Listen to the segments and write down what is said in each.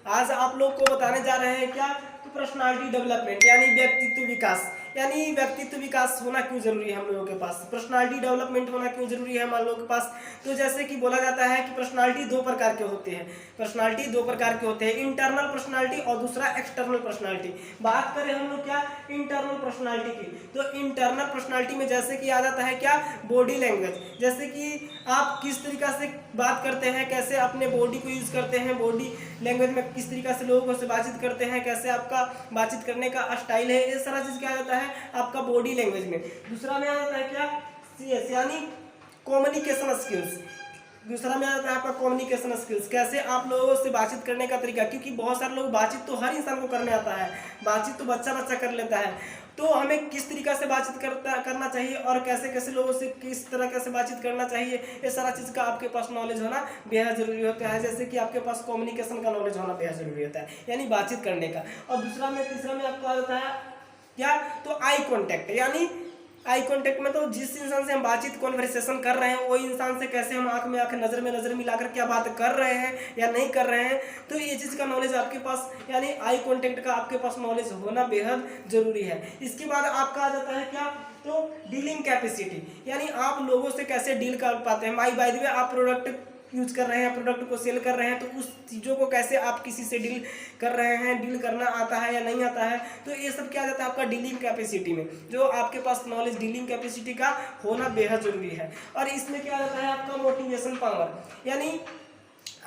आज आप लोग को बताने जा रहे हैं क्या, तो पर्सनालिटी डेवलपमेंट यानी व्यक्तित्व विकास। यानी व्यक्तित्व विकास होना क्यों जरूरी है हम लोगों के पास, पर्सनालिटी डेवलपमेंट होना क्यों जरूरी है हम लोगों के पास। तो जैसे कि बोला जाता है कि पर्सनालिटी दो प्रकार के होते हैं, पर्सनालिटी दो प्रकार के होते हैं, इंटरनल पर्सनालिटी और दूसरा एक्सटर्नल पर्सनालिटी। बात करें हम लोग क्या, इंटरनल पर्सनालिटी की, तो इंटरनल पर्सनालिटी में जैसे कि आ जाता है क्या, बॉडी लैंग्वेज। जैसे कि आप किस तरीका से बात करते हैं, कैसे अपने बॉडी को यूज करते हैं, बॉडी लैंग्वेज में किस तरीका से लोगों से बातचीत करते हैं, कैसे आपका बातचीत करने का स्टाइल है, ये सारा चीज क्या आ जाता है आपका बॉडी लैंग्वेज में। दूसरा में आ जाता है क्या, सीएस यानी कम्युनिकेशन स्किल्स। दूसरा में आ जाता है आपका कम्युनिकेशन स्किल्स, कैसे आप लोगों से बातचीत करने का तरीका, क्योंकि बहुत सारे लोग बातचीत तो हर इंसान को करने आता है, बातचीत तो बच्चा बच्चा कर लेता है, तो हमें किस तरीका से बातचीत करना चाहिए और कैसे कैसे लोगों से किस तरह कैसे बातचीत करना चाहिए, ये सारा चीज़ का आपके पास नॉलेज होना बेहद जरूरी होता है। जैसे कि आपके पास कम्युनिकेशन का नॉलेज होना बेहद जरूरी होता है, यानी बातचीत करने का। और दूसरा में तीसरा में आपको आ जाता है क्या, तो आई कॉन्टैक्ट। यानी आई कांटेक्ट में तो जिस इंसान से हम बातचीत कॉन्वर्सेशन कर रहे हैं वही इंसान से कैसे हम आंख में आंख नजर में नजर मिलाकर क्या बात कर रहे हैं या नहीं कर रहे हैं, तो ये चीज़ का नॉलेज आपके पास यानी आई कांटेक्ट का आपके पास नॉलेज होना बेहद जरूरी है। इसके बाद आपका आ जाता है क्या, तो डीलिंग कैपेसिटी, यानी आप लोगों से कैसे डील कर पाते हैं। माई बाय द वे आप प्रोडक्ट यूज कर रहे हैं, प्रोडक्ट को सेल कर रहे हैं, तो उस चीज़ों को कैसे आप किसी से डील कर रहे हैं, डील करना आता है या नहीं आता है, तो ये सब क्या जाता है आपका डीलिंग कैपेसिटी में, जो आपके पास नॉलेज डीलिंग कैपेसिटी का होना बेहद जरूरी है। और इसमें क्या जाता है आपका मोटिवेशन पावर, यानी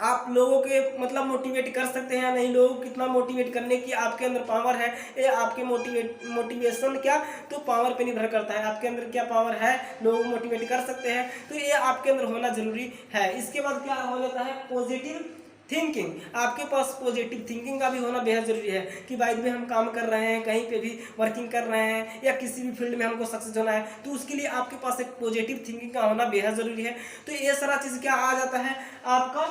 आप लोगों के मतलब मोटिवेट कर सकते हैं या नहीं, लोगों को कितना मोटिवेट करने की आपके अंदर पावर है, ये आपके मोटिवेशन क्या, तो पावर पे निर्भर करता है, आपके अंदर क्या पावर है, लोगों को मोटिवेट कर सकते हैं, तो ये आपके अंदर होना जरूरी है। इसके बाद क्या हो जाता है, पॉजिटिव थिंकिंग, आपके पास पॉजिटिव थिंकिंग का भी होना बेहद जरूरी है कि भाई भी हम काम कर रहे हैं, कहीं पे भी वर्किंग कर रहे हैं या किसी भी फील्ड में हमको सक्सेस होना है, तो उसके लिए आपके पास एक पॉजिटिव थिंकिंग का होना बेहद जरूरी है। तो ये सारा चीज़ क्या आ जाता है आपका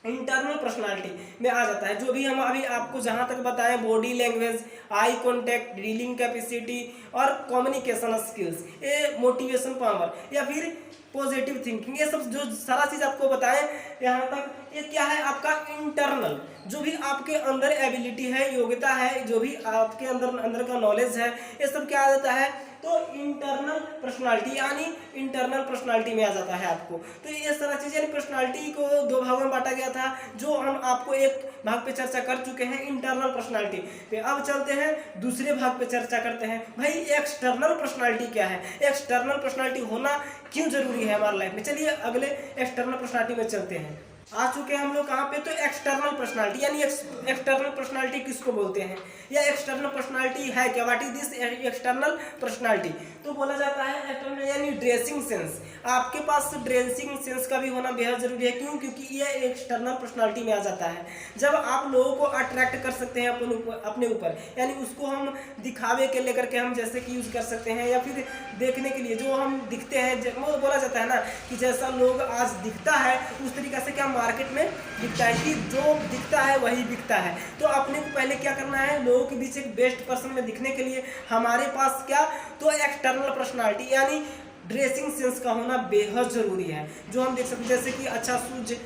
इंटरनल पर्सनालिटी में आ जाता है। जो भी हम अभी आपको जहाँ तक बताएं, body language, eye contact, dealing capacity और कम्युनिकेशन स्किल्स, ये मोटिवेशन पावर या फिर पॉजिटिव थिंकिंग, ये सब जो सारा चीज़ आपको बताएं यहाँ तक, ये क्या है आपका इंटरनल, जो भी आपके अंदर एबिलिटी है, योग्यता है, जो भी आपके अंदर का नॉलेज है, ये सब क्या आ जाता है, तो इंटरनल पर्सनालिटी यानी इंटरनल पर्सनालिटी में आ जाता है आपको। तो ये सारा चीज़ यानी पर्सनालिटी को दो भागों में बांटा गया था, जो हम आपको एक भाग पे चर्चा कर चुके हैं इंटरनल पर्सनालिटी पे। अब चलते हैं दूसरे भाग पे चर्चा करते हैं, भाई एक्सटर्नल पर्सनालिटी क्या है, एक्सटर्नल पर्सनालिटी होना क्यों जरूरी है हमारे लाइफ में। चलिए अगले एक्सटर्नल पर्सनालिटी में चलते हैं। आ चुके हैं हम लोग कहाँ पे, तो एक्सटर्नल पर्सनालिटी, यानी एक्सटर्नल पर्सनालिटी किसको बोलते हैं या एक्सटर्नल पर्सनालिटी है क्या, what is this external personality. तो बोला जाता है एक्सटर्नल यानी ड्रेसिंग सेंस, आपके पास ड्रेसिंग सेंस का भी होना बेहद जरूरी है। क्यों, क्योंकि ये एक्सटर्नल पर्सनालिटी में आ जाता है। जब आप लोगों को अट्रैक्ट कर सकते हैं अपने ऊपर, यानी उसको हम दिखावे के लेकर के हम जैसे कि यूज कर सकते हैं, या फिर देखने के लिए जो हम दिखते हैं, वो बोला जाता है ना कि जैसा लोग आज दिखता है उस तरीके से क्या मार्केट में दिखता है, कि जो दिखता है वही बिकता है। तो अपने को पहले क्या करना है, लोगों के बीच एक बेस्ट पर्सन में दिखने के लिए हमारे पास क्या, तो एक्सटर्नल पर्सनालिटी यानी ड्रेसिंग सेंस का होना बेहद जरूरी है। जो हम देख सकते हैं जैसे कि अच्छा शूज,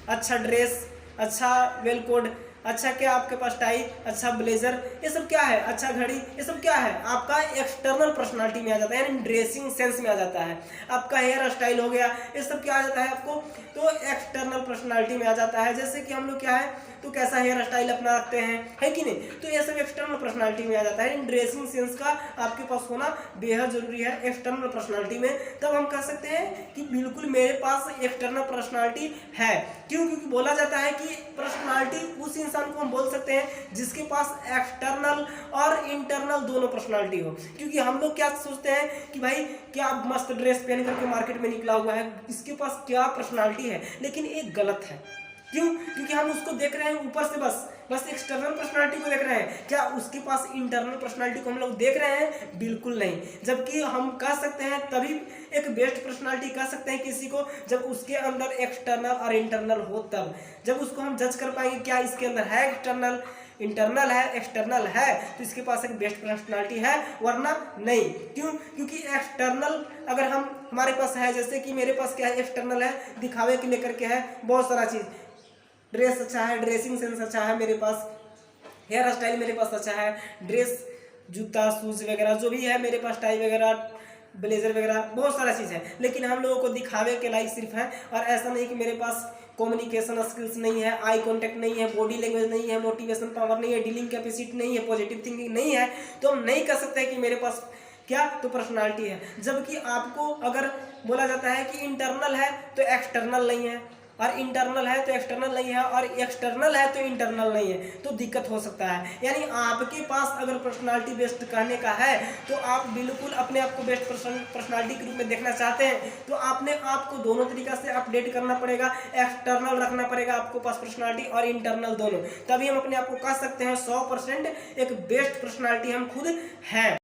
अच्छा ड्रेस, अच्छा वेल कोड, अच्छा क्या आपके पास टाई, अच्छा ब्लेजर, ये सब क्या है, अच्छा घड़ी, ये सब क्या है आपका एक्सटर्नल पर्सनालिटी में आ जाता है, यानी ड्रेसिंग सेंस में आ जाता है। आपका हेयर स्टाइल हो गया, ये सब क्या आ जाता है आपको, तो एक्सटर्नल पर्सनालिटी में आ जाता है। जैसे कि हम लोग क्या है, तो कैसा हेयर स्टाइल अपना रखते हैं, है कि नहीं, तो ये सब एक्सटर्नल पर्सनालिटी में आ जाता है। इन ड्रेसिंग सेंस का आपके पास होना बेहद जरूरी है एक्सटर्नल पर्सनालिटी में, तब हम कह सकते हैं कि बिल्कुल मेरे पास एक्सटर्नल पर्सनालिटी है। क्यों, क्योंकि बोला जाता है कि पर्सनालिटी उस इंसान को हम बोल सकते हैं जिसके पास एक्सटर्नल और इंटरनल दोनों पर्सनालिटी हो। क्योंकि हम लोग क्या सोचते हैं कि भाई क्या मस्त ड्रेस पहन करके मार्केट में निकला हुआ है, इसके पास क्या पर्सनालिटी है, लेकिन ये गलत है। क्यों, क्योंकि हम उसको देख रहे हैं ऊपर से, बस एक्सटर्नल पर्सनालिटी को देख रहे हैं, क्या उसके पास इंटरनल पर्सनालिटी को हम लोग देख रहे हैं, बिल्कुल नहीं। जबकि हम कह सकते हैं तभी एक बेस्ट पर्सनालिटी कह सकते हैं किसी को जब उसके अंदर एक्सटर्नल और इंटरनल हो, तब जब उसको हम जज कर पाएंगे क्या इसके अंदर है एक्सटर्नल, इंटरनल है, एक्सटर्नल है, तो इसके पास एक बेस्ट पर्सनालिटी है, वरना नहीं। क्यों, क्योंकि एक्सटर्नल अगर हमारे पास है, जैसे कि मेरे पास क्या है, एक्सटर्नल है, दिखावे के लेकर के है बहुत सारा चीज, ड्रेस अच्छा है, ड्रेसिंग सेंस अच्छा है मेरे पास, हेयर स्टाइल मेरे पास अच्छा है, ड्रेस जूता शूज वगैरह जो भी है मेरे पास, टाई वगैरह ब्लेजर वगैरह बहुत सारा चीज़ है, लेकिन हम लोगों को दिखावे के लायक सिर्फ है। और ऐसा नहीं कि मेरे पास कम्युनिकेशन स्किल्स नहीं है, आई कांटेक्ट नहीं है, बॉडी लैंग्वेज नहीं है, मोटिवेशन पावर नहीं है, डीलिंग कैपेसिटी नहीं है, पॉजिटिव थिंकिंग नहीं है, तो हम नहीं कह सकते कि मेरे पास क्या तो पर्सनालिटी है। जबकि आपको अगर बोला जाता है कि इंटरनल है तो एक्सटर्नल नहीं है, और इंटरनल है तो एक्सटर्नल नहीं है, और एक्सटर्नल है तो इंटरनल नहीं है, तो दिक्कत हो सकता है। यानी आपके पास अगर पर्सनालिटी बेस्ड कहने का है तो आप बिल्कुल अपने आप को बेस्ट पर्सनालिटी के रूप में देखना चाहते हैं, तो आपने आपको दोनों तरीका से अपडेट करना पड़ेगा। एक्सटर्नल रखना पड़ेगा आपको पास पर्सनालिटी और इंटरनल दोनों, तभी हम अपने आप को कह सकते हैं 100% एक बेस्ट पर्सनालिटी हम खुद हैं।